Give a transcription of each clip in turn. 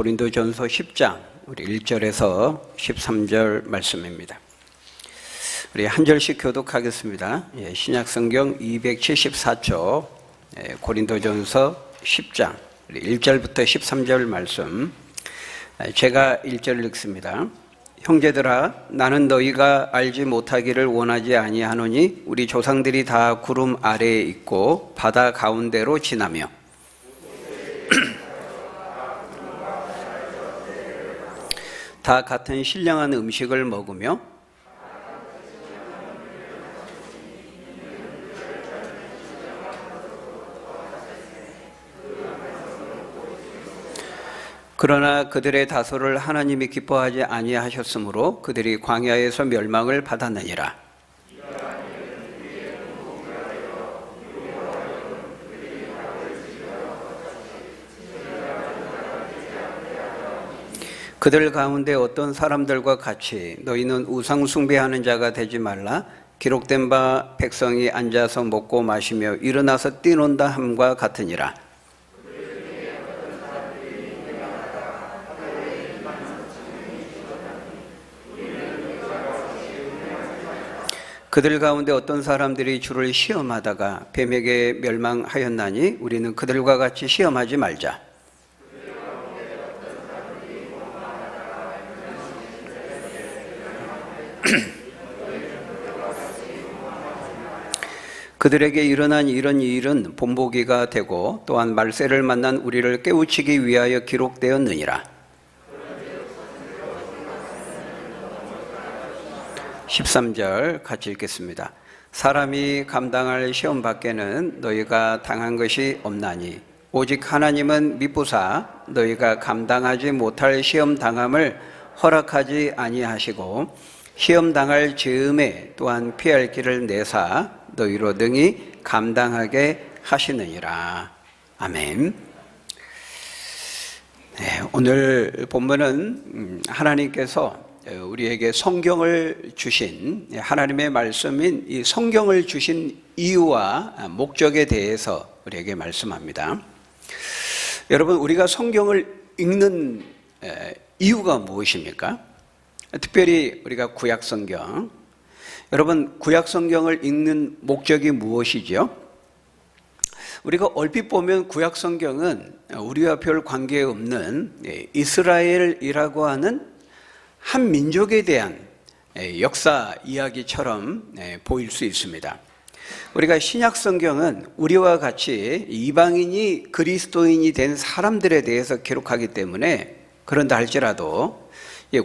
고린도전서 10장 우리 1절에서 13절 말씀입니다. 우리 한 절씩 교독하겠습니다. 신약성경 274쪽 고린도전서 10장 1절부터 13절 말씀, 제가 1절 읽습니다. 형제들아, 나는 너희가 알지 못하기를 원하지 아니하노니 우리 조상들이 다 구름 아래에 있고 바다 가운데로 지나며 다 같은 신령한 음식을 먹으며 그러나 그들의 다소를 하나님이 기뻐하지 아니하셨으므로 그들이 광야에서 멸망을 받았느니라. 그들 가운데 어떤 사람들과 같이 너희는 우상 숭배하는 자가 되지 말라. 기록된 바 백성이 앉아서 먹고 마시며 일어나서 뛰논다 함과 같으니라. 그들 가운데 어떤 사람들이 주를 시험하다가 뱀에게 멸망하였나니 우리는 그들과 같이 시험하지 말자. 그들에게 일어난 이런 일은 본보기가 되고 또한 말세를 만난 우리를 깨우치기 위하여 기록되었느니라. 13절 같이 읽겠습니다. 사람이 감당할 시험 밖에는 너희가 당한 것이 없나니 오직 하나님은 미쁘사 너희가 감당하지 못할 시험 당함을 허락하지 아니하시고 시험 당할 즈음에 또한 피할 길을 내사 너희로 능히 감당하게 하시느니라. 아멘. 네, 오늘 본문은 하나님께서 우리에게 성경을 주신, 하나님의 말씀인 이 성경을 주신 이유와 목적에 대해서 우리에게 말씀합니다. 여러분, 우리가 성경을 읽는 이유가 무엇입니까? 특별히 우리가 구약성경, 여러분, 구약성경을 읽는 목적이 무엇이죠? 우리가 얼핏 보면 구약성경은 우리와 별 관계없는 이스라엘이라고 하는 한 민족에 대한 역사 이야기처럼 보일 수 있습니다. 우리가 신약성경은 우리와 같이 이방인이 그리스도인이 된 사람들에 대해서 기록하기 때문에 그런다 할지라도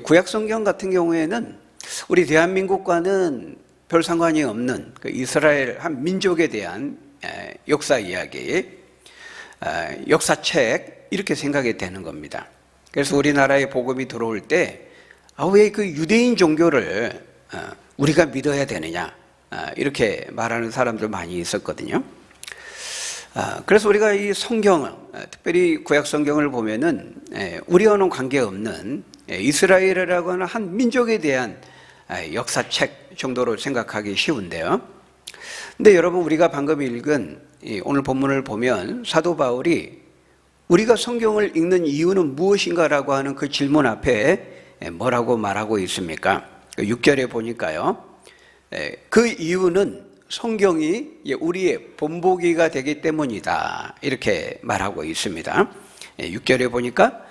구약성경 같은 경우에는 우리 대한민국과는 별 상관이 없는 그 이스라엘 한 민족에 대한 역사 이야기, 역사책 이렇게 생각이 되는 겁니다. 그래서 우리나라에 복음이 들어올 때 왜 그 유대인 종교를 우리가 믿어야 되느냐 이렇게 말하는 사람들 많이 있었거든요. 그래서 우리가 이 성경을, 특별히 구약 성경을 보면은 우리와는 관계없는 이스라엘이라고 하는 한 민족에 대한 역사책 정도로 생각하기 쉬운데요. 근데 여러분, 우리가 방금 읽은 오늘 본문을 보면 사도 바울이 우리가 성경을 읽는 이유는 무엇인가라고 하는 그 질문 앞에 뭐라고 말하고 있습니까? 6절에 보니까요, 그 이유는 성경이 우리의 본보기가 되기 때문이다 이렇게 말하고 있습니다. 6절에 보니까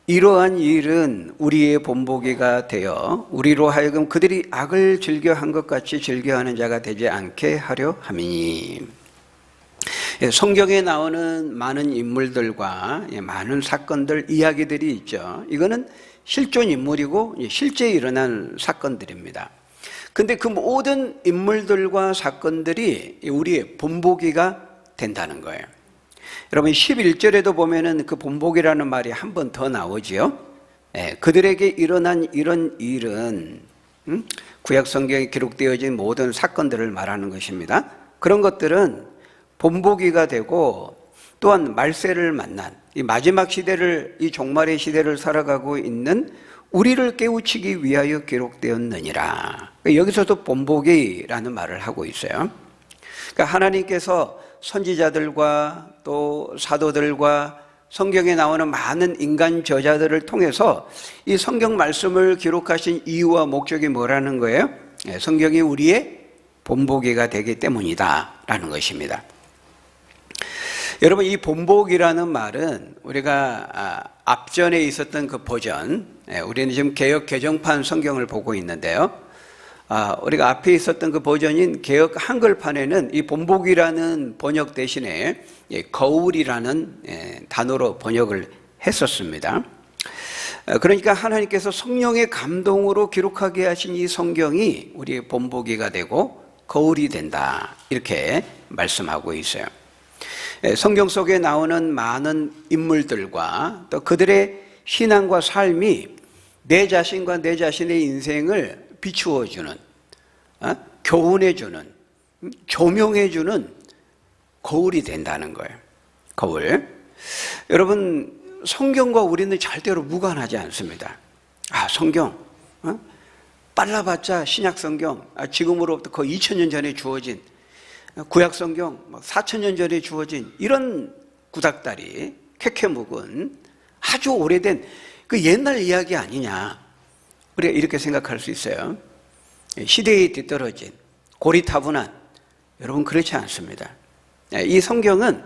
이러한 일은 우리의 본보기가 되어 우리로 하여금 그들이 악을 즐겨한 것 같이 즐겨하는 자가 되지 않게 하려 함이니. 성경에 나오는 많은 인물들과 많은 사건들, 이야기들이 있죠. 이거는 실존 인물이고 실제 일어난 사건들입니다. 근데 그 모든 인물들과 사건들이 우리의 본보기가 된다는 거예요. 여러분, 11절에도 보면은 그 본보기라는 말이 한 번 더 나오지요. 그들에게 일어난 이런 일은 구약 성경에 기록되어진 모든 사건들을 말하는 것입니다. 그런 것들은 본보기가 되고 또한 말세를 만난 이 마지막 시대를, 이 종말의 시대를 살아가고 있는 우리를 깨우치기 위하여 기록되었느니라. 여기서도 본보기라는 말을 하고 있어요. 그러니까 하나님께서 선지자들과 또 사도들과 성경에 나오는 많은 인간 저자들을 통해서 이 성경 말씀을 기록하신 이유와 목적이 뭐라는 거예요? 성경이 우리의 본보기가 되기 때문이다 라는 것입니다. 여러분, 이 본보기라는 말은 우리가 앞전에 있었던 그 버전, 우리는 지금 개역 개정판 성경을 보고 있는데요. 우리가 앞에 있었던 그 버전인 개역 한글판에는 이 본보기라는 번역 대신에 거울이라는 단어로 번역을 했었습니다. 그러니까 하나님께서 성령의 감동으로 기록하게 하신 이 성경이 우리의 본보기가 되고 거울이 된다, 이렇게 말씀하고 있어요. 성경 속에 나오는 많은 인물들과 또 그들의 신앙과 삶이 내 자신과 내 자신의 인생을 비추어주는, 교훈해주는, 조명해주는 거울이 된다는 거예요. 거울. 여러분, 성경과 우리는 절대로 무관하지 않습니다. 성경, 빨라봤자 신약 성경, 지금으로부터 거의 2000년 전에 주어진 구약 성경, 4000년 전에 주어진 이런 구닥다리, 캐캐 묵은 아주 오래된 그 옛날 이야기 아니냐, 우리가 이렇게 생각할 수 있어요. 시대에 뒤떨어진 고리타분한, 여러분 그렇지 않습니다. 이 성경은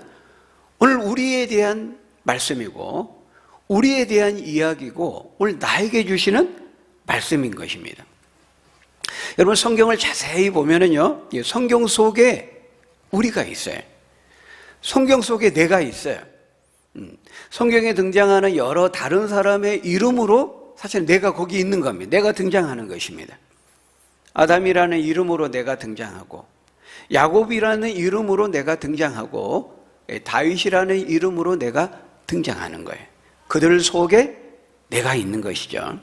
오늘 우리에 대한 말씀이고 우리에 대한 이야기고 오늘 나에게 주시는 말씀인 것입니다. 여러분, 성경을 자세히 보면은요, 성경 속에 우리가 있어요. 성경 속에 내가 있어요. 성경에 등장하는 여러 다른 사람의 이름으로 사실 내가 거기 있는 겁니다. 내가 등장하는 것입니다. 아담이라는 이름으로 내가 등장하고, 야곱이라는 이름으로 내가 등장하고, 다윗이라는 이름으로 내가 등장하는 거예요. 그들 속에 내가 있는 것이죠.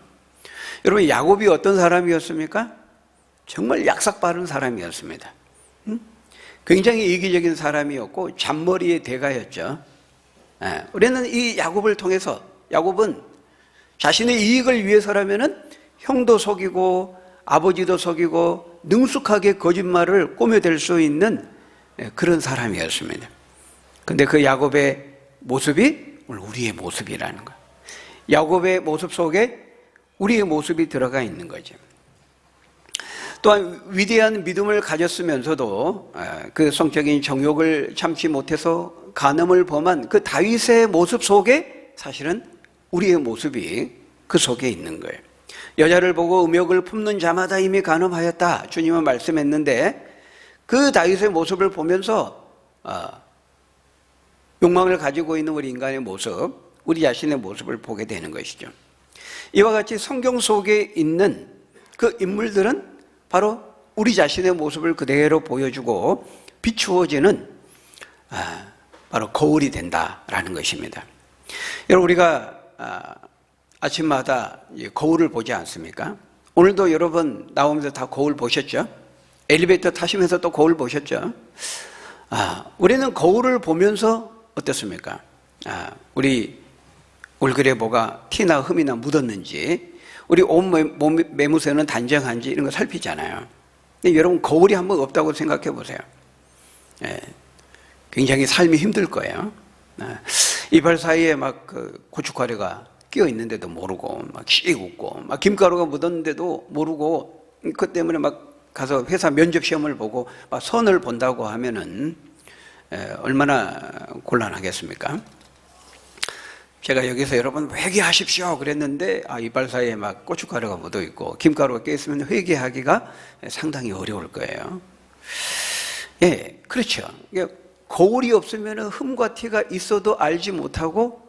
여러분, 야곱이 어떤 사람이었습니까? 정말 약삭 빠른 사람이었습니다. 굉장히 이기적인 사람이었고 잔머리의 대가였죠. 우리는 이 야곱을 통해서, 야곱은 자신의 이익을 위해서라면은 형도 속이고 아버지도 속이고 능숙하게 거짓말을 꾸며댈 수 있는 그런 사람이었습니다. 근데 그 야곱의 모습이 오늘 우리의 모습이라는 거예요. 야곱의 모습 속에 우리의 모습이 들어가 있는 거죠. 또한 위대한 믿음을 가졌으면서도 그 성적인 정욕을 참지 못해서 간음을 범한 그 다윗의 모습 속에 사실은 우리의 모습이 그 속에 있는 거예요. 여자를 보고 음욕을 품는 자마다 이미 간음하였다, 주님은 말씀했는데, 그 다윗의 모습을 보면서 욕망을 가지고 있는 우리 인간의 모습, 우리 자신의 모습을 보게 되는 것이죠. 이와 같이 성경 속에 있는 그 인물들은 바로 우리 자신의 모습을 그대로 보여주고 비추어지는 바로 거울이 된다라는 것입니다. 여러분, 우리가 아침마다 거울을 보지 않습니까? 오늘도 여러분 나오면서 다 거울 보셨죠? 엘리베이터 타시면서 또 거울 보셨죠? 우리는 거울을 보면서 어떻습니까? 우리 얼굴에 뭐가 티나 흠이나 묻었는지, 우리 옷 매무새는 단정한지 이런 거 살피잖아요. 근데 여러분, 거울이 한번 없다고 생각해 보세요. 굉장히 삶이 힘들 거예요. 이발 사이에 막 그 고춧가루가 끼어 있는데도 모르고, 막 씩 웃고, 막 김가루가 묻었는데도 모르고, 그 때문에 막 가서 회사 면접 시험을 보고 막 선을 본다고 하면은 얼마나 곤란하겠습니까? 제가 여기서 여러분 회개하십시오 그랬는데 이빨 사이에 막 고춧가루가 묻어 있고 김가루가 껴 있으면 회개하기가 상당히 어려울 거예요. 그렇죠. 거울이 없으면 흠과 티가 있어도 알지 못하고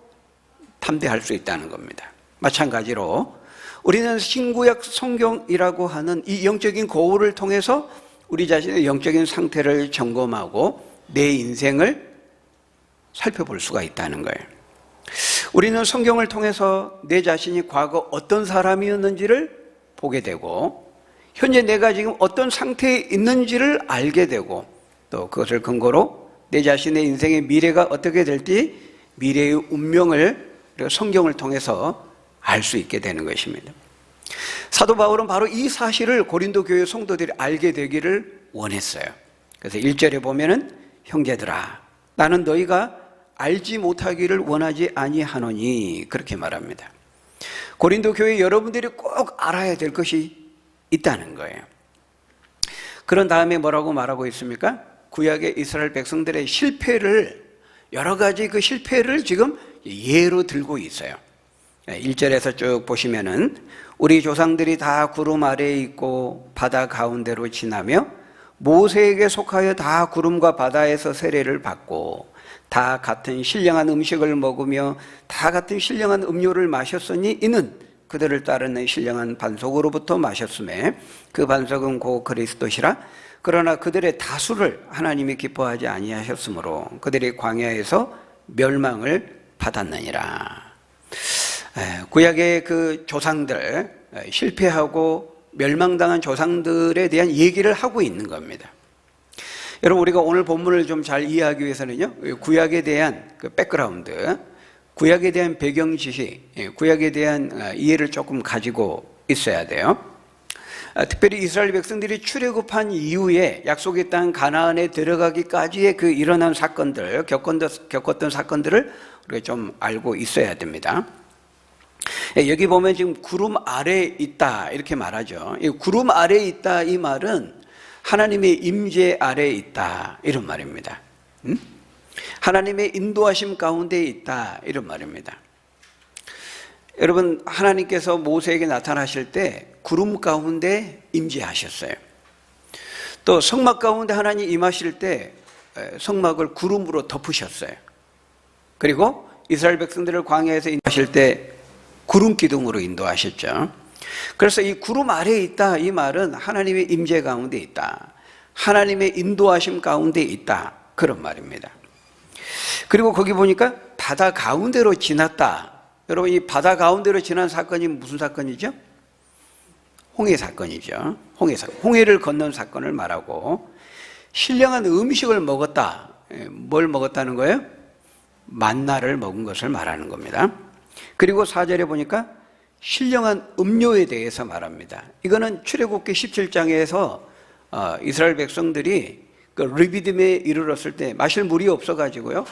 담대할 수 있다는 겁니다. 마찬가지로 우리는 신구약 성경이라고 하는 이 영적인 거울을 통해서 우리 자신의 영적인 상태를 점검하고 내 인생을 살펴볼 수가 있다는 거예요. 우리는 성경을 통해서 내 자신이 과거 어떤 사람이었는지를 보게 되고, 현재 내가 지금 어떤 상태에 있는지를 알게 되고, 또 그것을 근거로 내 자신의 인생의 미래가 어떻게 될지, 미래의 운명을 성경을 통해서 알 수 있게 되는 것입니다. 사도 바울은 바로 이 사실을 고린도 교회 성도들이 알게 되기를 원했어요. 그래서 1절에 보면은 형제들아, 나는 너희가 알지 못하기를 원하지 아니하노니 그렇게 말합니다. 고린도 교회 여러분들이 꼭 알아야 될 것이 있다는 거예요. 그런 다음에 뭐라고 말하고 있습니까? 구약의 이스라엘 백성들의 실패를, 여러 가지 그 실패를 지금 예로 들고 있어요. 1절에서 쭉 보시면은 우리 조상들이 다 구름 아래에 있고 바다 가운데로 지나며 모세에게 속하여 다 구름과 바다에서 세례를 받고 다 같은 신령한 음식을 먹으며 다 같은 신령한 음료를 마셨으니 이는 그들을 따르는 신령한 반석으로부터 마셨음에 그 반석은 곧 그리스도시라. 그러나 그들의 다수를 하나님이 기뻐하지 아니하셨으므로 그들이 광야에서 멸망을 받았느니라. 구약의 그 조상들, 실패하고 멸망당한 조상들에 대한 얘기를 하고 있는 겁니다. 여러분, 우리가 오늘 본문을 좀 잘 이해하기 위해서는요, 구약에 대한 그 백그라운드, 구약에 대한 배경 지식, 구약에 대한 이해를 조금 가지고 있어야 돼요. 특별히 이스라엘 백성들이 출애굽한 이후에 약속의 땅 가나안에 들어가기까지의 그 일어난 사건들, 겪었던 사건들을 우리가 좀 알고 있어야 됩니다. 여기 보면 지금 구름 아래에 있다 이렇게 말하죠. 이 구름 아래에 있다 이 말은 하나님의 임재 아래에 있다 이런 말입니다. 하나님의 인도하심 가운데 있다 이런 말입니다. 여러분, 하나님께서 모세에게 나타나실 때 구름 가운데 임재하셨어요. 또 성막 가운데 하나님 임하실 때 성막을 구름으로 덮으셨어요. 그리고 이스라엘 백성들을 광야에서 인도하실 때 구름 기둥으로 인도하셨죠. 그래서 이 구름 아래에 있다 이 말은 하나님의 임재 가운데 있다, 하나님의 인도하심 가운데 있다 그런 말입니다. 그리고 거기 보니까 바다 가운데로 지났다. 여러분, 이 바다 가운데로 지난 사건이 무슨 사건이죠? 홍해 사건이죠. 홍해 사건. 홍해를 건넌 사건을 말하고, 신령한 음식을 먹었다. 뭘 먹었다는 거예요? 만나를 먹은 것을 말하는 겁니다. 그리고 4절에 보니까 신령한 음료에 대해서 말합니다. 이거는 출애굽기 17장에서 이스라엘 백성들이 그 르비딤에 이르렀을 때 마실 물이 없어가지고요,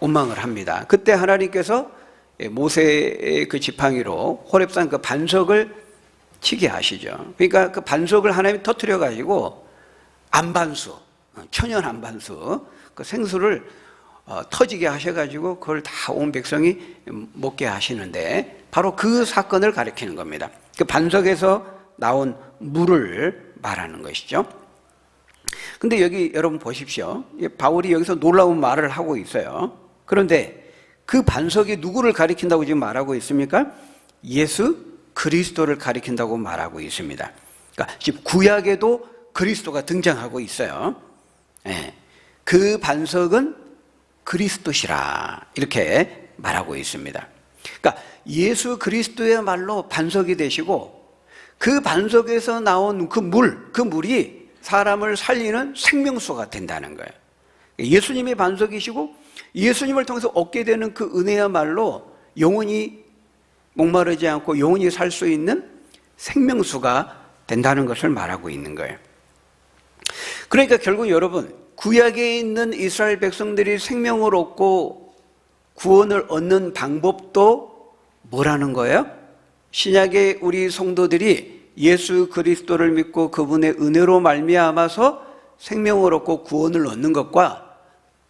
원망을 합니다. 그때 하나님께서 모세의 그 지팡이로 호렙산 그 반석을 치게 하시죠. 그러니까 그 반석을 하나님이 터뜨려가지고 안반수, 천연 안반수, 그 생수를 터지게 하셔가지고 그걸 다 온 백성이 먹게 하시는데, 바로 그 사건을 가리키는 겁니다. 그 반석에서 나온 물을 말하는 것이죠. 근데 여기 여러분 보십시오. 바울이 여기서 놀라운 말을 하고 있어요. 그런데 그 반석이 누구를 가리킨다고 지금 말하고 있습니까? 예수 그리스도를 가리킨다고 말하고 있습니다. 그러니까 지금 구약에도 그리스도가 등장하고 있어요. 그 반석은 그리스도시라 이렇게 말하고 있습니다. 그러니까 예수 그리스도야말로 반석이 되시고, 그 반석에서 나온 그 물이 사람을 살리는 생명수가 된다는 거예요. 예수님의 반석이시고 예수님을 통해서 얻게 되는 그 은혜야말로 영원히 목마르지 않고 영원히 살 수 있는 생명수가 된다는 것을 말하고 있는 거예요. 그러니까 결국 여러분, 구약에 있는 이스라엘 백성들이 생명을 얻고 구원을 얻는 방법도 뭐라는 거예요? 신약의 우리 성도들이 예수 그리스도를 믿고 그분의 은혜로 말미암아서 생명을 얻고 구원을 얻는 것과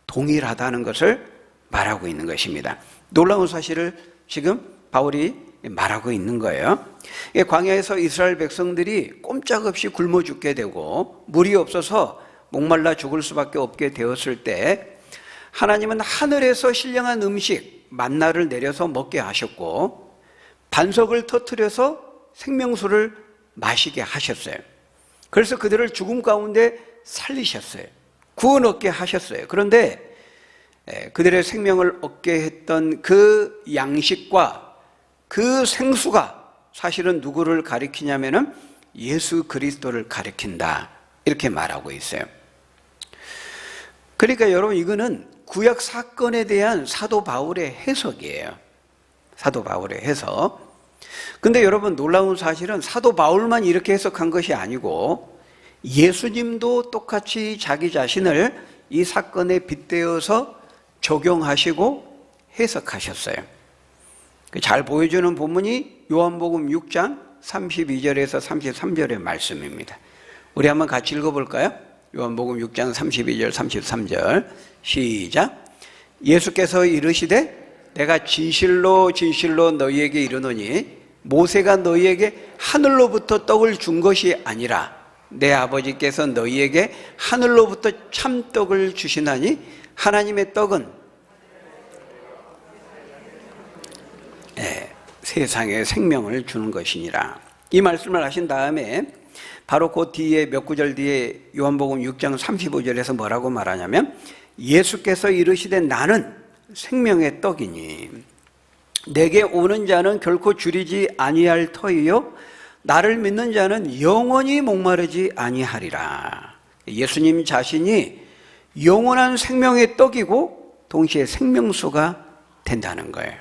동일하다는 것을 말하고 있는 것입니다. 놀라운 사실을 지금 바울이 말하고 있는 거예요. 광야에서 이스라엘 백성들이 꼼짝없이 굶어 죽게 되고 물이 없어서 목말라 죽을 수밖에 없게 되었을 때, 하나님은 하늘에서 신령한 음식 만나를 내려서 먹게 하셨고 반석을 터뜨려서 생명수를 마시게 하셨어요. 그래서 그들을 죽음 가운데 살리셨어요. 구원 얻게 하셨어요. 그런데 그들의 생명을 얻게 했던 그 양식과 그 생수가 사실은 누구를 가리키냐면은 예수 그리스도를 가리킨다 이렇게 말하고 있어요. 그러니까 여러분, 이거는 구약 사건에 대한 사도 바울의 해석이에요. 사도 바울의 해석. 근데 여러분, 놀라운 사실은 사도 바울만 이렇게 해석한 것이 아니고 예수님도 똑같이 자기 자신을 이 사건에 빗대어서 적용하시고 해석하셨어요. 잘 보여주는 본문이 요한복음 6장 32절에서 33절의 말씀입니다. 우리 한번 같이 읽어볼까요? 요한복음 6장 32절 33절 시작. 예수께서 이르시되 내가 진실로 진실로 너희에게 이르노니 모세가 너희에게 하늘로부터 떡을 준 것이 아니라 내 아버지께서 너희에게 하늘로부터 참떡을 주시나니 하나님의 떡은 세상에 생명을 주는 것이니라. 이 말씀을 하신 다음에 바로 그 뒤에 몇 구절 뒤에 요한복음 6장 35절에서 뭐라고 말하냐면 예수께서 이르시되 나는 생명의 떡이니 내게 오는 자는 결코 줄이지 아니할 터이요 나를 믿는 자는 영원히 목마르지 아니하리라. 예수님 자신이 영원한 생명의 떡이고 동시에 생명수가 된다는 거예요.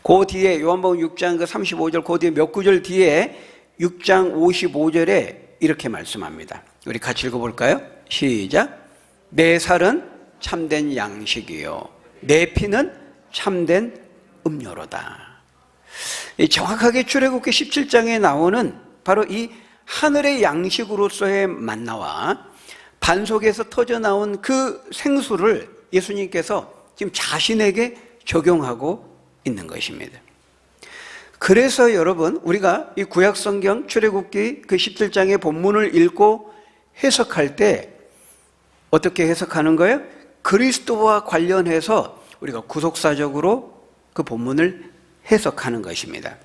그 뒤에 요한복음 6장 35절 그 뒤에 몇 구절 뒤에 6장 55절에 이렇게 말씀합니다. 우리 같이 읽어볼까요? 시작. 내 살은 참된 양식이요 내 피는 참된 음료로다. 정확하게 출애굽기 17장에 나오는 바로 이 하늘의 양식으로서의 만나와 반석에서 터져나온 그 생수를 예수님께서 지금 자신에게 적용하고 있는 것입니다. 그래서 여러분 우리가 이 구약성경 출애굽기 그 17장의 본문을 읽고 해석할 때 어떻게 해석하는 거예요? 그리스도와 관련해서 우리가 구속사적으로 그 본문을 해석하는 것입니다.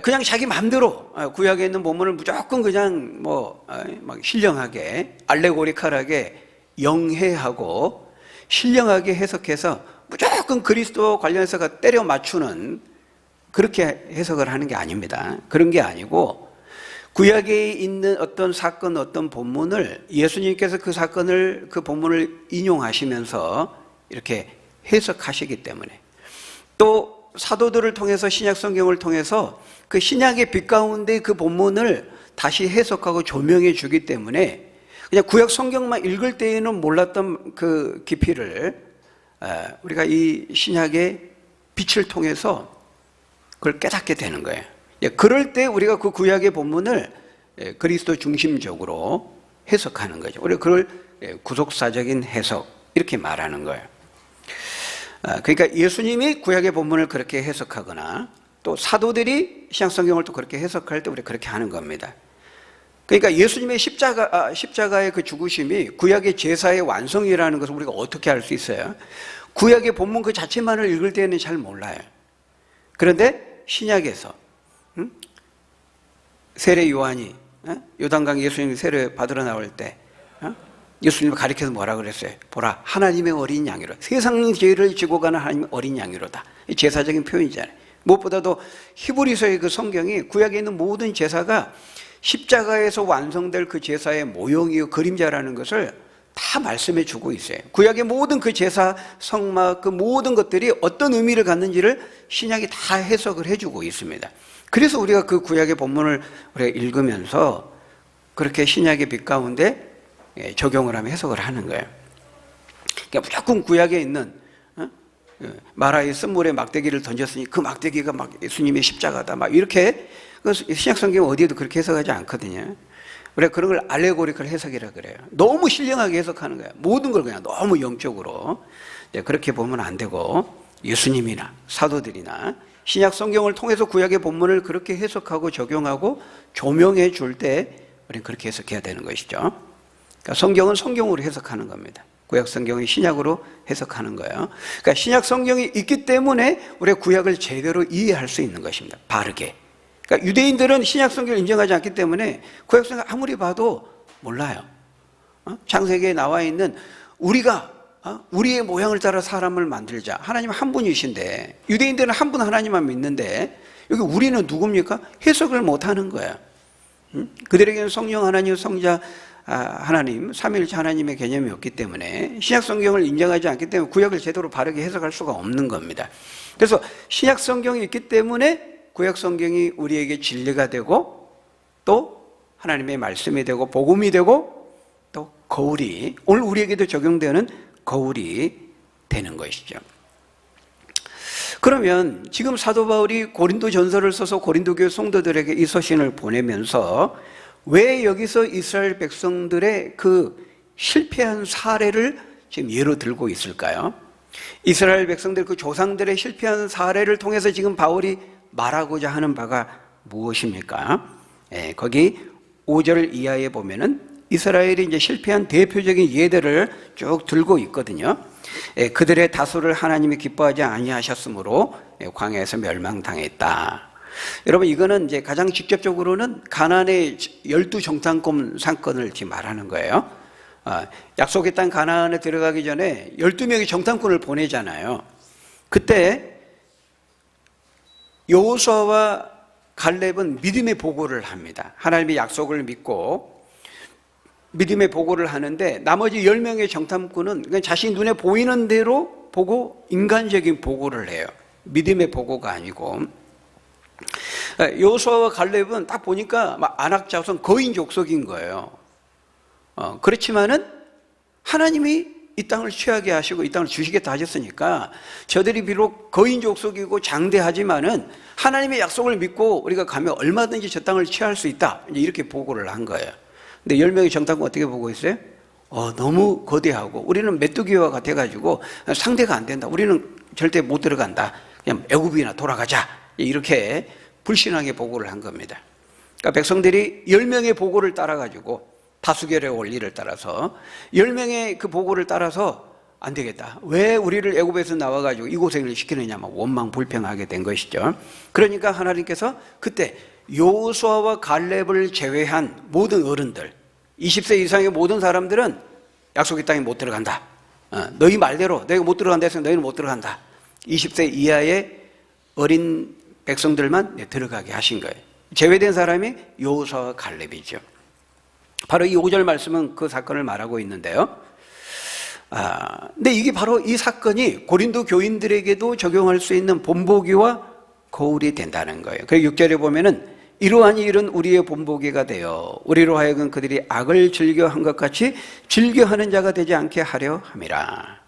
그냥 자기 마음대로 구약에 있는 본문을 무조건 그냥 막 신령하게 알레고리컬하게 영해하고 신령하게 해석해서 무조건 그리스도와 관련해서 때려 맞추는 그렇게 해석을 하는 게 아닙니다. 그런 게 아니고 구약에 있는 어떤 사건, 어떤 본문을 예수님께서 그 사건을, 그 본문을 인용하시면서 이렇게 해석하시기 때문에 또 사도들을 통해서 신약 성경을 통해서 그 신약의 빛 가운데 그 본문을 다시 해석하고 조명해 주기 때문에 그냥 구약 성경만 읽을 때에는 몰랐던 그 깊이를 우리가 이 신약의 빛을 통해서 그걸 깨닫게 되는 거예요. 그럴 때 우리가 그 구약의 본문을 그리스도 중심적으로 해석하는 거죠. 우리가 그걸 구속사적인 해석 이렇게 말하는 거예요. 그러니까 예수님이 구약의 본문을 그렇게 해석하거나 또 사도들이 신약성경을 또 그렇게 해석할 때 우리가 그렇게 하는 겁니다. 그러니까 예수님의 십자가의 그 죽으심이 구약의 제사의 완성이라는 것을 우리가 어떻게 알 수 있어요? 구약의 본문 그 자체만을 읽을 때는 잘 몰라요. 그런데 신약에서 세례 요한이 요단강 예수님이 세례 받으러 나올 때 예수님을 가리켜서 뭐라 그랬어요? 보라 하나님의 어린 양이로다. 세상 죄를 지고 가는 하나님의 어린 양이로다. 제사적인 표현이잖아요. 무엇보다도 히브리서의 그 성경이 구약에 있는 모든 제사가 십자가에서 완성될 그 제사의 모형이요 그림자라는 것을 다 말씀해 주고 있어요. 구약의 모든 그 제사, 성막 그 모든 것들이 어떤 의미를 갖는지를 신약이 다 해석을 해주고 있습니다. 그래서 우리가 그 구약의 본문을 우리가 읽으면서 그렇게 신약의 빛 가운데 적용을 하면 해석을 하는 거예요. 그러니까 무조건 구약에 있는 마라의 쓴물에 막대기를 던졌으니 그 막대기가 막 예수님의 십자가다 막 이렇게 신약 성경 어디에도 그렇게 해석하지 않거든요. 우리가 그런 걸 알레고리컬 해석이라 그래요. 너무 신령하게 해석하는 거예요. 모든 걸 그냥 너무 영적으로 그렇게 보면 안 되고 예수님이나 사도들이나 신약 성경을 통해서 구약의 본문을 그렇게 해석하고 적용하고 조명해 줄 때 우리는 그렇게 해석해야 되는 것이죠. 그러니까 성경은 성경으로 해석하는 겁니다. 구약 성경은 신약으로 해석하는 거예요. 그러니까 신약 성경이 있기 때문에 우리가 구약을 제대로 이해할 수 있는 것입니다. 바르게. 그러니까 유대인들은 신약 성경을 인정하지 않기 때문에 구약 성경 아무리 봐도 몰라요. 창세기에 나와 있는 우리가 우리의 모양을 따라 사람을 만들자. 하나님 한 분이신데 유대인들은 한 분 하나님만 믿는데 여기 우리는 누굽니까? 해석을 못하는 거예요. 그들에게는 성령 하나님, 성자 하나님, 삼위일체 하나님의 개념이 없기 때문에 신약 성경을 인정하지 않기 때문에 구약을 제대로 바르게 해석할 수가 없는 겁니다. 그래서 신약 성경이 있기 때문에 구약 성경이 우리에게 진리가 되고 또 하나님의 말씀이 되고 복음이 되고 또 거울이 오늘 우리에게도 적용되는 거울이 되는 것이죠. 그러면 지금 사도 바울이 고린도 전서를 써서 고린도 교회 성도들에게 이 서신을 보내면서 왜 여기서 이스라엘 백성들의 그 실패한 사례를 지금 예로 들고 있을까요? 이스라엘 백성들 그 조상들의 실패한 사례를 통해서 지금 바울이 말하고자 하는 바가 무엇입니까? 거기 5절 이하에 보면은 이스라엘이 이제 실패한 대표적인 예들을 쭉 들고 있거든요. 그들의 다수를 하나님이 기뻐하지 아니하셨으므로 광야에서 멸망당했다. 여러분, 이거는 이제 가장 직접적으로는 가나안의 12정탐꾼 사건을 지금 말하는 거예요. 약속의 땅 가나안에 들어가기 전에 12명의 정탐꾼을 보내잖아요. 그때 여호수아와 갈렙은 믿음의 보고를 합니다. 하나님의 약속을 믿고 믿음의 보고를 하는데 나머지 10명의 정탐꾼은 그냥 자신 눈에 보이는 대로 보고 인간적인 보고를 해요. 믿음의 보고가 아니고. 여호수아와 갈렙은 딱 보니까 아낙 자손 거인 족속인 거예요. 그렇지만은 하나님이 이 땅을 취하게 하시고 이 땅을 주시겠다 하셨으니까 저들이 비록 거인 족속이고 장대하지만은 하나님의 약속을 믿고 우리가 가면 얼마든지 저 땅을 취할 수 있다. 이렇게 보고를 한 거예요. 근데 10명의 정탐꾼 어떻게 보고 있어요? 너무 거대하고 우리는 메뚜기와 같아가지고 상대가 안 된다. 우리는 절대 못 들어간다. 그냥 애굽이나 돌아가자. 이렇게 불신하게 보고를 한 겁니다. 그러니까 백성들이 10명의 보고를 따라가지고 다수결의 원리를 따라서 10명의 그 보고를 따라서 안 되겠다. 왜 우리를 애굽에서 나와가지고 이 고생을 시키느냐면 원망 불평하게 된 것이죠. 그러니까 하나님께서 그때 여호수아와 갈렙을 제외한 모든 어른들 20세 이상의 모든 사람들은 약속의 땅에 못 들어간다. 너희 말대로 내가 못 들어간다 해서 너희는 못 들어간다. 20세 이하의 어린 백성들만 들어가게 하신 거예요. 제외된 사람이 여호수아와 갈렙이죠. 바로 이 5절 말씀은 그 사건을 말하고 있는데요. 근데 이게 바로 이 사건이 고린도 교인들에게도 적용할 수 있는 본보기와 거울이 된다는 거예요. 그리고 6절에 보면은 이러한 일은 우리의 본보기가 되어 우리로 하여금 그들이 악을 즐겨한 것 같이 즐겨하는 자가 되지 않게 하려 함이라.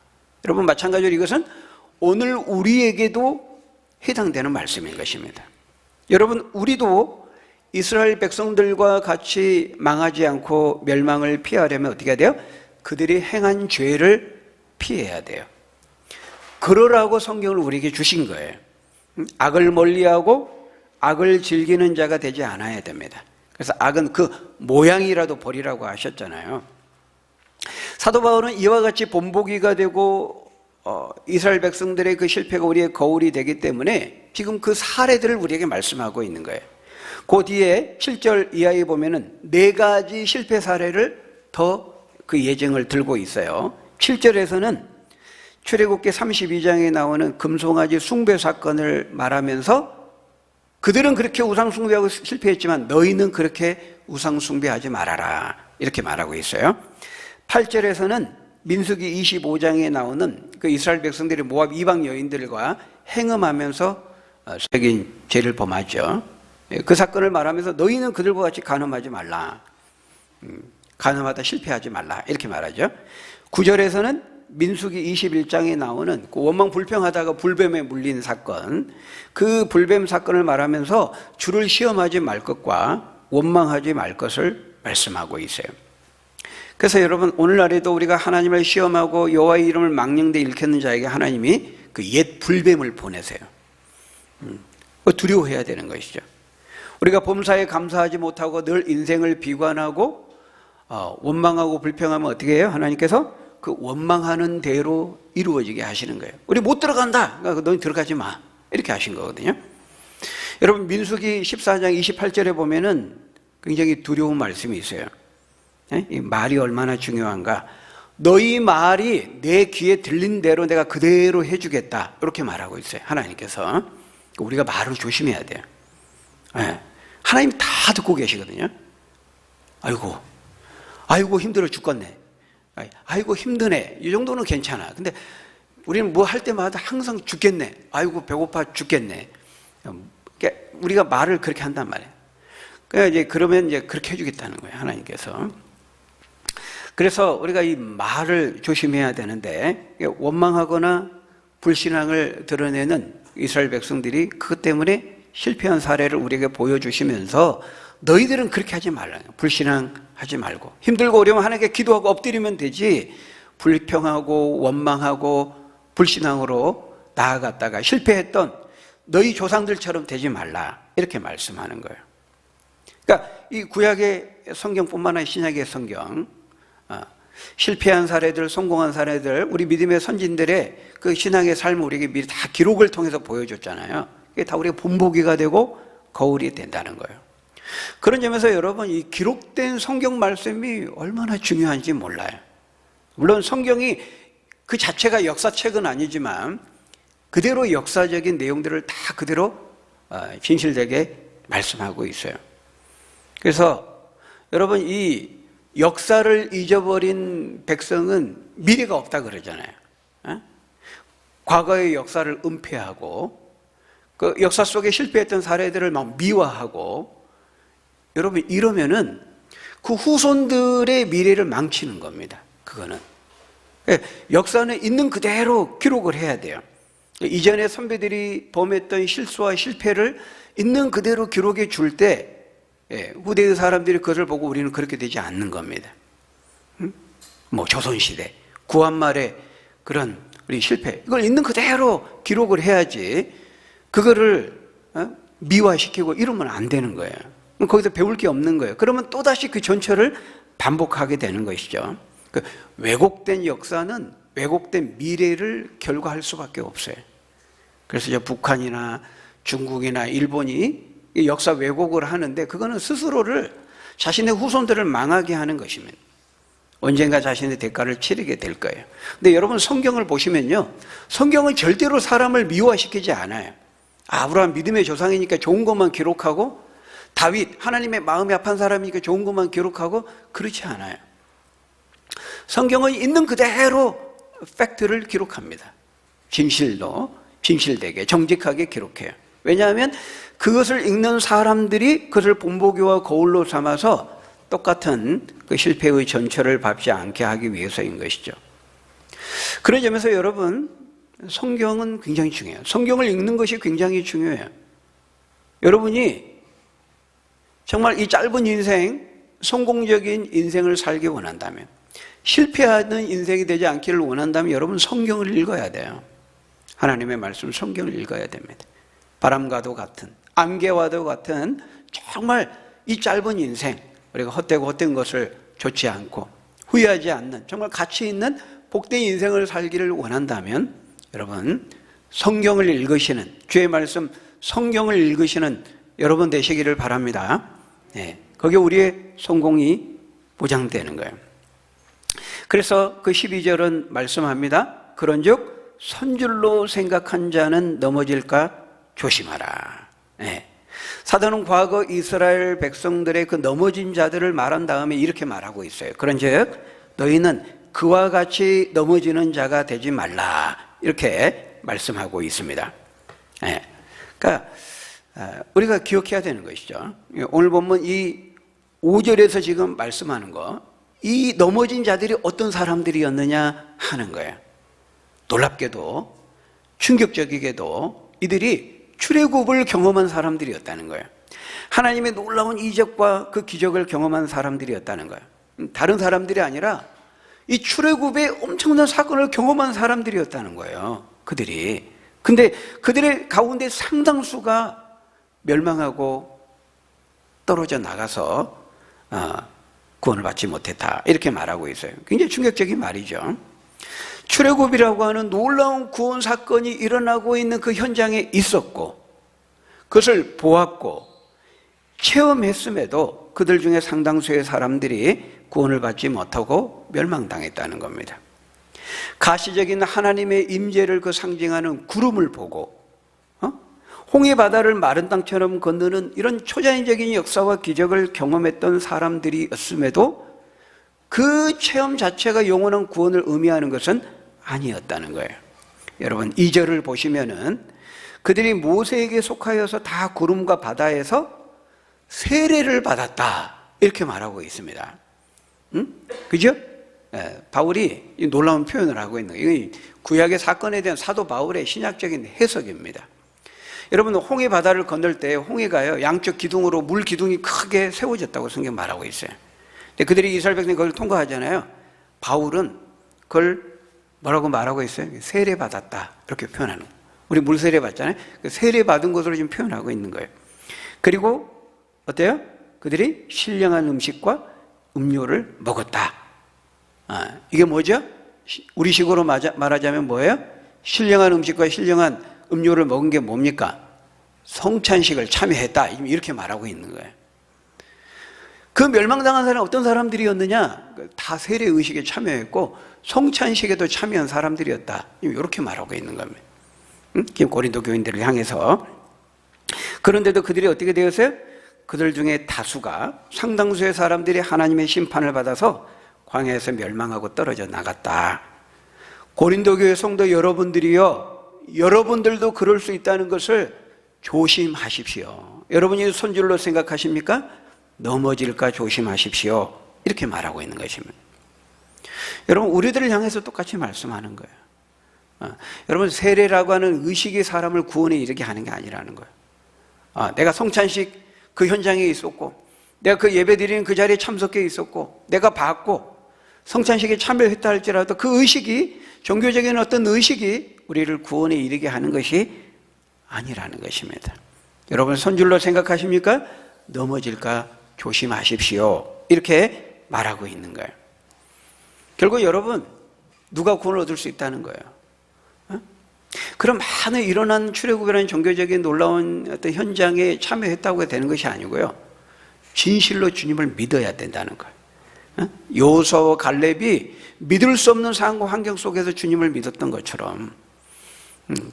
여러분, 마찬가지로 이것은 오늘 우리에게도 해당되는 말씀인 것입니다. 여러분, 우리도 이스라엘 백성들과 같이 망하지 않고 멸망을 피하려면 어떻게 해야 돼요? 그들이 행한 죄를 피해야 돼요. 그러라고 성경을 우리에게 주신 거예요. 악을 멀리하고 악을 즐기는 자가 되지 않아야 됩니다. 그래서 악은 그 모양이라도 버리라고 하셨잖아요. 사도 바울은 이와 같이 본보기가 되고 이스라엘 백성들의 그 실패가 우리의 거울이 되기 때문에 지금 그 사례들을 우리에게 말씀하고 있는 거예요. 그 뒤에 7절 이하에 보면은 4가지 실패 사례를 더 그 예증을 들고 있어요. 7절에서는 출애굽기 32장에 나오는 금송아지 숭배 사건을 말하면서 그들은 그렇게 우상 숭배하고 실패했지만 너희는 그렇게 우상 숭배하지 말아라. 이렇게 말하고 있어요. 8절에서는 민수기 25장에 나오는 그 이스라엘 백성들이 모압 이방 여인들과 행음하면서 세긴 죄를 범하죠. 그 사건을 말하면서 너희는 그들과 같이 간음하지 말라. 간음하다 실패하지 말라. 이렇게 말하죠. 9절에서는 민수기 21장에 나오는 그 원망 불평하다가 불뱀에 물린 사건, 그 불뱀 사건을 말하면서 주를 시험하지 말 것과 원망하지 말 것을 말씀하고 있어요. 그래서 여러분, 오늘날에도 우리가 하나님을 시험하고 여호와의 이름을 망령되 일컫는 자에게 하나님이 그 옛 불뱀을 보내세요. 두려워해야 되는 것이죠. 우리가 범사에 감사하지 못하고 늘 인생을 비관하고 원망하고 불평하면 어떻게 해요? 하나님께서 그 원망하는 대로 이루어지게 하시는 거예요. 우리 못 들어간다. 그러니까 너희 들어가지 마. 이렇게 하신 거거든요. 여러분, 민수기 14장 28절에 보면은 굉장히 두려운 말씀이 있어요. 이 말이 얼마나 중요한가. 너희 말이 내 귀에 들린 대로 내가 그대로 해주겠다. 이렇게 말하고 있어요. 하나님께서. 우리가 말을 조심해야 돼요. 하나님 다 듣고 계시거든요. 아이고 힘들어 죽겠네. 아이고 힘드네. 이 정도는 괜찮아. 근데 우리는 뭐 할 때마다 항상 죽겠네. 아이고 배고파 죽겠네. 그러니까 우리가 말을 그렇게 한단 말이에요. 그러니까 그러면 그렇게 해주겠다는 거예요. 하나님께서. 그래서 우리가 이 말을 조심해야 되는데, 원망하거나 불신앙을 드러내는 이스라엘 백성들이 그것 때문에 실패한 사례를 우리에게 보여주시면서 너희들은 그렇게 하지 말라. 불신앙하지 말고 힘들고 어려우면 하나님께 기도하고 엎드리면 되지, 불평하고 원망하고 불신앙으로 나아갔다가 실패했던 너희 조상들처럼 되지 말라, 이렇게 말씀하는 거예요. 그러니까 이 구약의 성경뿐만 아니라 신약의 성경, 실패한 사례들, 성공한 사례들, 우리 믿음의 선진들의 그 신앙의 삶을 우리에게 미리 다 기록을 통해서 보여줬잖아요. 이게 다 우리가 본보기가 되고 거울이 된다는 거예요. 그런 점에서 여러분, 이 기록된 성경 말씀이 얼마나 중요한지 몰라요. 물론 성경이 그 자체가 역사책은 아니지만 그대로 역사적인 내용들을 다 그대로 진실되게 말씀하고 있어요. 그래서 여러분, 이 역사를 잊어버린 백성은 미래가 없다 그러잖아요. 과거의 역사를 은폐하고 그 역사 속에 실패했던 사례들을 막 미화하고, 여러분 이러면은 그 후손들의 미래를 망치는 겁니다. 그거는 역사는 있는 그대로 기록을 해야 돼요. 이전에 선배들이 범했던 실수와 실패를 있는 그대로 기록해 줄 때 후대의 사람들이 그것을 보고 우리는 그렇게 되지 않는 겁니다. 뭐 조선시대 구한말의 그런 우리 실패, 이걸 있는 그대로 기록을 해야지 그거를 미화시키고 이러면 안 되는 거예요. 거기서 배울 게 없는 거예요. 그러면 또다시 그 전철을 반복하게 되는 것이죠. 그 왜곡된 역사는 왜곡된 미래를 결과할 수밖에 없어요. 그래서 저 북한이나 중국이나 일본이 역사 왜곡을 하는데, 그거는 스스로를, 자신의 후손들을 망하게 하는 것입니다. 언젠가 자신의 대가를 치르게 될 거예요. 근데 여러분, 성경을 보시면요, 성경은 절대로 사람을 미화시키지 않아요. 아브라함 믿음의 조상이니까 좋은 것만 기록하고, 다윗 하나님의 마음이 아픈 사람이니까 좋은 것만 기록하고, 그렇지 않아요. 성경은 있는 그대로 팩트를 기록합니다. 진실도 진실되게 정직하게 기록해요. 왜냐하면 그것을 읽는 사람들이 그것을 본보기와 거울로 삼아서 똑같은 그 실패의 전철을 밟지 않게 하기 위해서인 것이죠. 그런 점에서 여러분, 성경은 굉장히 중요해요. 성경을 읽는 것이 굉장히 중요해요. 여러분이 정말 이 짧은 인생, 성공적인 인생을 살기 원한다면, 실패하는 인생이 되지 않기를 원한다면 여러분, 성경을 읽어야 돼요. 하나님의 말씀, 성경을 읽어야 됩니다. 바람과도 같은, 안개와도 같은 정말 이 짧은 인생, 우리가 헛되고 헛된 것을 좋지 않고 후회하지 않는 정말 가치 있는 복된 인생을 살기를 원한다면 여러분, 성경을 읽으시는, 주의 말씀 성경을 읽으시는 여러분 되시기를 바랍니다. 거기에 우리의 성공이 보장되는 거예요. 그래서 그 12절은 말씀합니다. 그런즉 선줄로 생각한 자는 넘어질까 조심하라. 사도는 과거 이스라엘 백성들의 그 넘어진 자들을 말한 다음에 이렇게 말하고 있어요. 그런즉 너희는 그와 같이 넘어지는 자가 되지 말라, 이렇게 말씀하고 있습니다. 그러니까 우리가 기억해야 되는 것이죠. 오늘 보면 이 5절에서 지금 말씀하는 거, 이 넘어진 자들이 어떤 사람들이었느냐 하는 거예요. 놀랍게도, 충격적이게도 이들이 출애굽을 경험한 사람들이었다는 거예요. 하나님의 놀라운 이적과 그 기적을 경험한 사람들이었다는 거예요. 다른 사람들이 아니라 이 출애굽의 엄청난 사건을 경험한 사람들이었다는 거예요, 그들이. 근데 그들의 가운데 상당수가 멸망하고 떨어져 나가서 구원을 받지 못했다, 이렇게 말하고 있어요. 굉장히 충격적인 말이죠. 출애굽이라고 하는 놀라운 구원 사건이 일어나고 있는 그 현장에 있었고 그것을 보았고 체험했음에도 그들 중에 상당수의 사람들이 구원을 받지 못하고 멸망당했다는 겁니다. 가시적인 하나님의 임재를 그 상징하는 구름을 보고 홍해 바다를 마른 땅처럼 건너는 이런 초자연적인 역사와 기적을 경험했던 사람들이었음에도 그 체험 자체가 영원한 구원을 의미하는 것은 아니었다는 거예요. 여러분, 2절을 보시면은 그들이 모세에게 속하여서 다 구름과 바다에서 세례를 받았다, 이렇게 말하고 있습니다. 그죠? 바울이 이 놀라운 표현을 하고 있는 거예요. 이 구약의 사건에 대한 사도 바울의 신학적인 해석입니다. 여러분, 홍해 바다를 건널 때 홍해가요, 양쪽 기둥으로 물 기둥이 크게 세워졌다고 성경 말하고 있어요. 근데 그들이 이스라엘 백성이 그걸 통과하잖아요. 바울은 그걸 뭐라고 말하고 있어요? 세례 받았다, 이렇게 표현하는 거예요. 우리 물 세례 받잖아요. 세례 받은 것으로 지금 표현하고 있는 거예요. 그리고 어때요? 그들이 신령한 음식과 음료를 먹었다. 이게 뭐죠? 우리식으로 말하자면 뭐예요? 신령한 음식과 신령한 음료를 먹은 게 뭡니까? 성찬식을 참여했다, 이렇게 말하고 있는 거예요. 그 멸망당한 사람은 어떤 사람들이었느냐? 다 세례의식에 참여했고 성찬식에도 참여한 사람들이었다, 이렇게 말하고 있는 겁니다. 지금 고린도 교인들을 향해서. 그런데도 그들이 어떻게 되었어요? 그들 중에 다수가, 상당수의 사람들이 하나님의 심판을 받아서 광야에서 멸망하고 떨어져 나갔다. 고린도 교회 성도 여러분들이요, 여러분들도 그럴 수 있다는 것을 조심하십시오. 여러분이 손줄로 생각하십니까? 넘어질까 조심하십시오, 이렇게 말하고 있는 것입니다. 여러분, 우리들을 향해서 똑같이 말씀하는 거예요. 여러분, 세례라고 하는 의식이 사람을 구원에 이르게 하는 게 아니라는 거예요. 내가 성찬식 그 현장에 있었고, 내가 그 예배 드리는 그 자리에 참석해 있었고, 내가 봤고, 성찬식에 참여했다 할지라도 그 의식이, 종교적인 어떤 의식이 우리를 구원에 이르게 하는 것이 아니라는 것입니다. 여러분, 손줄로 생각하십니까? 넘어질까 조심하십시오, 이렇게 말하고 있는 거예요. 결국 여러분, 누가 구원을 얻을 수 있다는 거예요? 그럼 많은 일어난 출애굽이라는 종교적인 놀라운 어떤 현장에 참여했다고 되는 것이 아니고요, 진실로 주님을 믿어야 된다는 거예요. 여호수아와 갈렙이 믿을 수 없는 상황과 환경 속에서 주님을 믿었던 것처럼,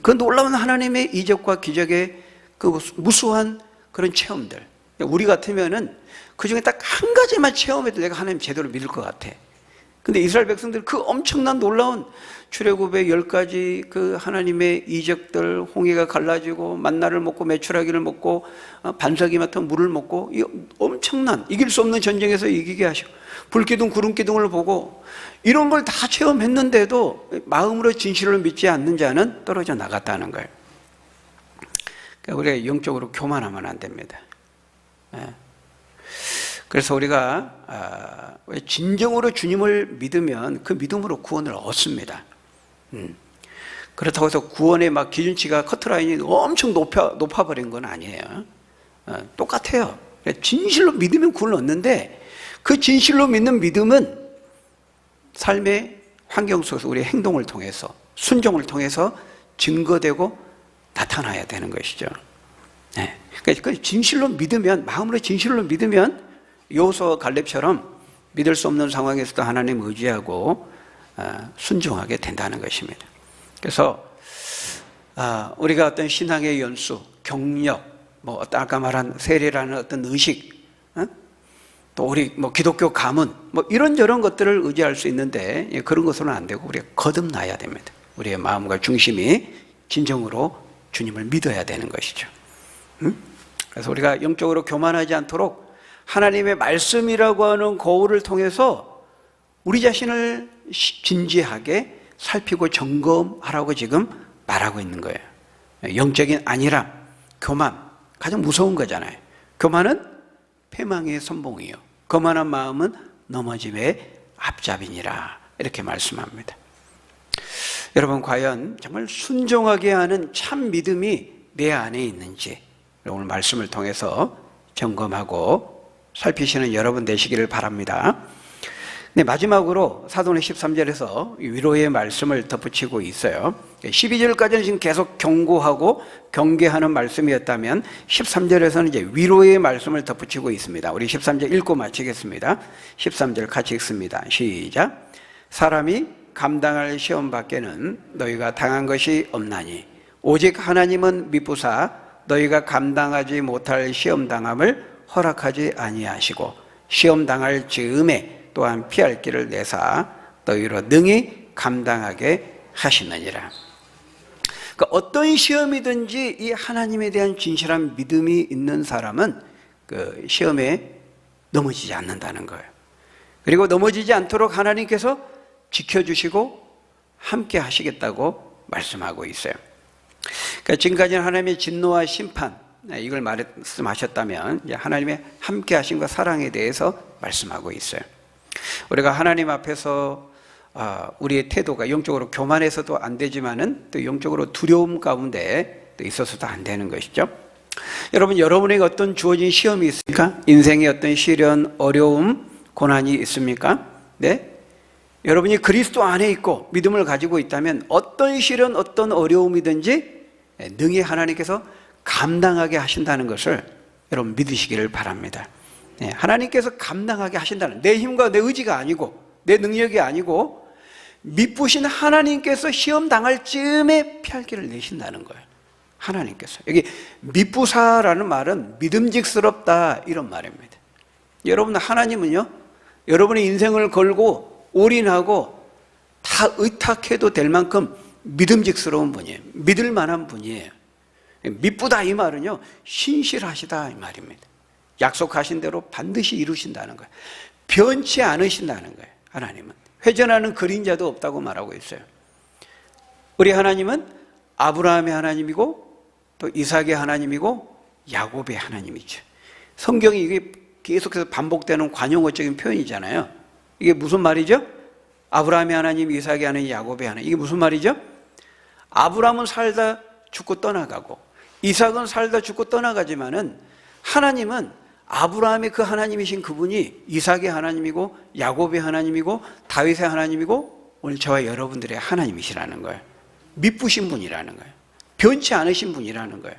그 놀라운 하나님의 이적과 기적의 그 무수한 그런 체험들, 우리 같으면은 그 중에 딱 한 가지만 체험해도 내가 하나님 제대로 믿을 것 같아. 근데 이스라엘 백성들 그 엄청난 놀라운 출애굽의 10가지 그 하나님의 이적들, 홍해가 갈라지고 만나를 먹고 메추라기를 먹고 반석이 맡은 물을 먹고, 이 엄청난 이길 수 없는 전쟁에서 이기게 하시고 불기둥 구름기둥을 보고 이런 걸 다 체험했는데도 마음으로 진실을 믿지 않는 자는 떨어져 나갔다는 거예요. 그러니까 우리가 영적으로 교만하면 안 됩니다. 그래서 우리가 진정으로 주님을 믿으면 그 믿음으로 구원을 얻습니다. 그렇다고 해서 구원의 막 기준치가 커트라인이 엄청 높아버린 건 아니에요. 똑같아요. 진실로 믿으면 구원을 얻는데, 그 진실로 믿는 믿음은 삶의 환경 속에서 우리의 행동을 통해서, 순종을 통해서 증거되고 나타나야 되는 것이죠. 그러니까 진실로 믿으면, 마음으로 진실로 믿으면 여호수아와 갈렙처럼 믿을 수 없는 상황에서도 하나님 의지하고 순종하게 된다는 것입니다. 그래서 우리가 어떤 신앙의 연수, 경력, 뭐 아까 말한 세례라는 어떤 의식, 또 우리 뭐 기독교 가문, 뭐 이런저런 것들을 의지할 수 있는데, 그런 것으로는 안 되고 우리가 거듭나야 됩니다. 우리의 마음과 중심이 진정으로 주님을 믿어야 되는 것이죠. 그래서 우리가 영적으로 교만하지 않도록 하나님의 말씀이라고 하는 거울을 통해서 우리 자신을 진지하게 살피고 점검하라고 지금 말하고 있는 거예요. 영적인 안일함, 교만, 가장 무서운 거잖아요. 교만은 패망의 선봉이요, 거만한 마음은 넘어짐의 앞잡이니라, 이렇게 말씀합니다. 여러분, 과연 정말 순종하게 하는 참 믿음이 내 안에 있는지 오늘 말씀을 통해서 점검하고 살피시는 여러분 되시기를 바랍니다. 네, 마지막으로 사도행 13절에서 위로의 말씀을 덧붙이고 있어요. 12절까지는 지금 계속 경고하고 경계하는 말씀이었다면 13절에서는 이제 위로의 말씀을 덧붙이고 있습니다. 우리 13절 읽고 마치겠습니다. 13절 같이 읽습니다. 시작. 사람이 감당할 시험 밖에는 너희가 당한 것이 없나니 오직 하나님은 미쁘사 너희가 감당하지 못할 시험 당함을 허락하지 아니하시고 시험 당할 즈음에 또한 피할 길을 내사 너희로 능히 감당하게 하시느니라. 그러니까 어떤 시험이든지 이 하나님에 대한 진실한 믿음이 있는 사람은 그 시험에 넘어지지 않는다는 거예요. 그리고 넘어지지 않도록 하나님께서 지켜주시고 함께 하시겠다고 말씀하고 있어요. 그러니까 지금까지는 하나님의 진노와 심판, 이걸 말씀하셨다면 이제 하나님의 함께 하심과 사랑에 대해서 말씀하고 있어요. 우리가 하나님 앞에서 우리의 태도가 영적으로 교만해서도 안 되지만은 또 영적으로 두려움 가운데 또 있어서도 안 되는 것이죠. 여러분, 여러분에게 어떤 주어진 시험이 있습니까? 인생에 어떤 시련, 어려움, 고난이 있습니까? 네? 여러분이 그리스도 안에 있고 믿음을 가지고 있다면 어떤 시련, 어떤 어려움이든지 능히 하나님께서 감당하게 하신다는 것을 여러분 믿으시기를 바랍니다. 하나님께서 감당하게 하신다는, 내 힘과 내 의지가 아니고 내 능력이 아니고 미쁘신 하나님께서 시험 당할 즈음에 피할 길을 내신다는 거예요. 하나님께서. 여기 미쁘사라는 말은 믿음직스럽다 이런 말입니다. 여러분, 하나님은요, 여러분의 인생을 걸고 올인하고 다 의탁해도 될 만큼 믿음직스러운 분이에요. 믿을 만한 분이에요. 미쁘다 이 말은요, 신실하시다 이 말입니다. 약속하신 대로 반드시 이루신다는 거예요. 변치 않으신다는 거예요. 하나님은 회전하는 그림자도 없다고 말하고 있어요. 우리 하나님은 아브라함의 하나님이고 또 이삭의 하나님이고 야곱의 하나님이죠. 성경이 이게 계속해서 반복되는 관용어적인 표현이잖아요. 이게 무슨 말이죠? 아브라함의 하나님, 이삭의 하나님, 야곱의 하나님. 이게 무슨 말이죠? 아브라함은 살다 죽고 떠나가고 이삭은 살다 죽고 떠나가지만은 하나님은 아브라함의 그 하나님이신 그분이 이삭의 하나님이고 야곱의 하나님이고 다윗의 하나님이고 오늘 저와 여러분들의 하나님이시라는 거예요. 미쁘신 분이라는 거예요. 변치 않으신 분이라는 거예요.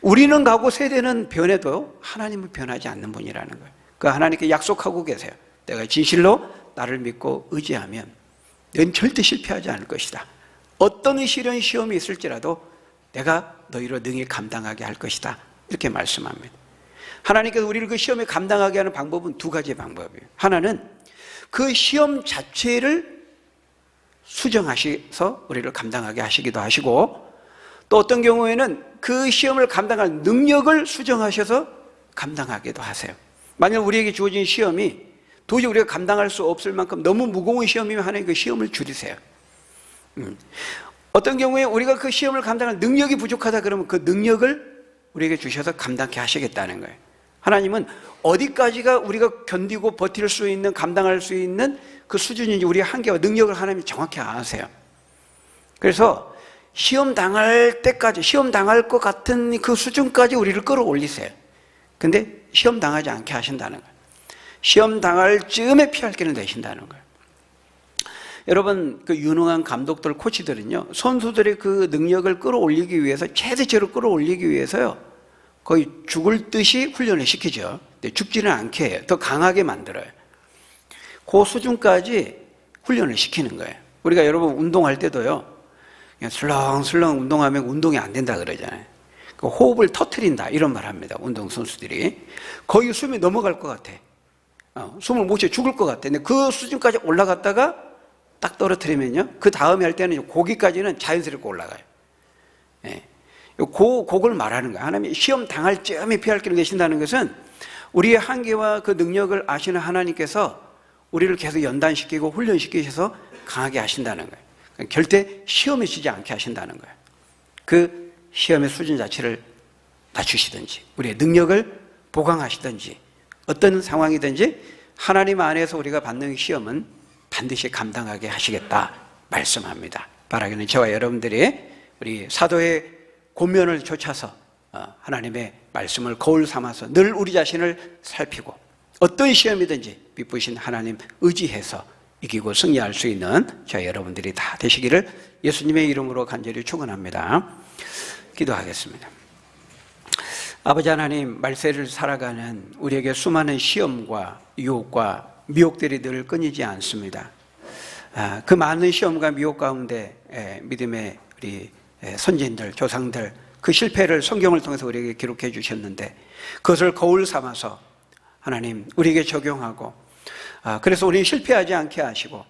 우리는 가고 세대는 변해도 하나님은 변하지 않는 분이라는 거예요. 그 하나님께 약속하고 계세요. 내가 진실로 나를 믿고 의지하면 넌 절대 실패하지 않을 것이다. 어떤 시련 시험이 있을지라도 내가 너희로 능히 감당하게 할 것이다. 이렇게 말씀합니다. 하나님께서 우리를 그 시험에 감당하게 하는 방법은 두 가지 방법이에요. 하나는 그 시험 자체를 수정하셔서 우리를 감당하게 하시기도 하시고, 또 어떤 경우에는 그 시험을 감당할 능력을 수정하셔서 감당하기도 하세요. 만약 우리에게 주어진 시험이 도저히 우리가 감당할 수 없을 만큼 너무 무거운 시험이면 하나님 그 시험을 줄이세요. 어떤 경우에 우리가 그 시험을 감당할 능력이 부족하다 그러면 그 능력을 우리에게 주셔서 감당케 하시겠다는 거예요. 하나님은 어디까지가 우리가 견디고 버틸 수 있는, 감당할 수 있는 그 수준인지 우리의 한계와 능력을 하나님이 정확히 아세요. 그래서 시험 당할 때까지, 시험 당할 것 같은 그 수준까지 우리를 끌어올리세요. 근데 시험 당하지 않게 하신다는 거예요. 시험 당할 즈음에 피할 길을 내신다는 거예요. 여러분, 그 유능한 감독들, 코치들은요, 선수들의 그 능력을 끌어올리기 위해서, 최대치로 끌어올리기 위해서요, 거의 죽을 듯이 훈련을 시키죠. 근데 죽지는 않게 해요. 더 강하게 만들어요. 그 수준까지 훈련을 시키는 거예요. 우리가 여러분 운동할 때도요, 그냥 슬렁슬렁 운동하면 운동이 안 된다 그러잖아요. 그 호흡을 터트린다 이런 말 합니다. 운동선수들이. 거의 숨이 넘어갈 것 같아. 숨을 못 쉬어 죽을 것 같아. 근데 그 수준까지 올라갔다가 딱 떨어뜨리면요, 그 다음에 할 때는 거기까지는 자연스럽게 올라가요. 예. 그걸 말하는 거예요. 하나님이 시험 당할 쯤에 피할 길을 내신다는 것은 우리의 한계와 그 능력을 아시는 하나님께서 우리를 계속 연단시키고 훈련시키셔서 강하게 하신다는 거예요. 그러니까 절대 시험에 지지 않게 하신다는 거예요. 그 시험의 수준 자체를 낮추시든지 우리의 능력을 보강하시든지 어떤 상황이든지 하나님 안에서 우리가 받는 시험은 반드시 감당하게 하시겠다 말씀합니다. 바라기는 저와 여러분들이 우리 사도의 권면을 좇아서 하나님의 말씀을 거울 삼아서 늘 우리 자신을 살피고 어떤 시험이든지 미쁘신 하나님 의지해서 이기고 승리할 수 있는 저와 여러분들이 다 되시기를 예수님의 이름으로 간절히 축원합니다. 기도하겠습니다. 아버지 하나님, 말세를 살아가는 우리에게 수많은 시험과 유혹과 미혹들이 늘 끊이지 않습니다. 그 많은 시험과 미혹 가운데 믿음의 우리 선진들, 조상들 그 실패를 성경을 통해서 우리에게 기록해 주셨는데 그것을 거울 삼아서 하나님 우리에게 적용하고 그래서 우리는 실패하지 않게 하시고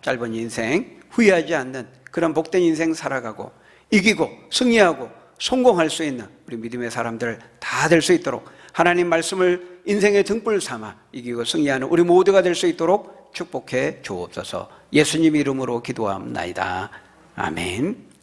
짧은 인생 후회하지 않는 그런 복된 인생 살아가고 이기고 승리하고 성공할 수 있는 우리 믿음의 사람들 다 될 수 있도록 하나님 말씀을 인생의 등불 삼아 이기고 승리하는 우리 모두가 될 수 있도록 축복해 주옵소서. 예수님 이름으로 기도합나이다. 아멘.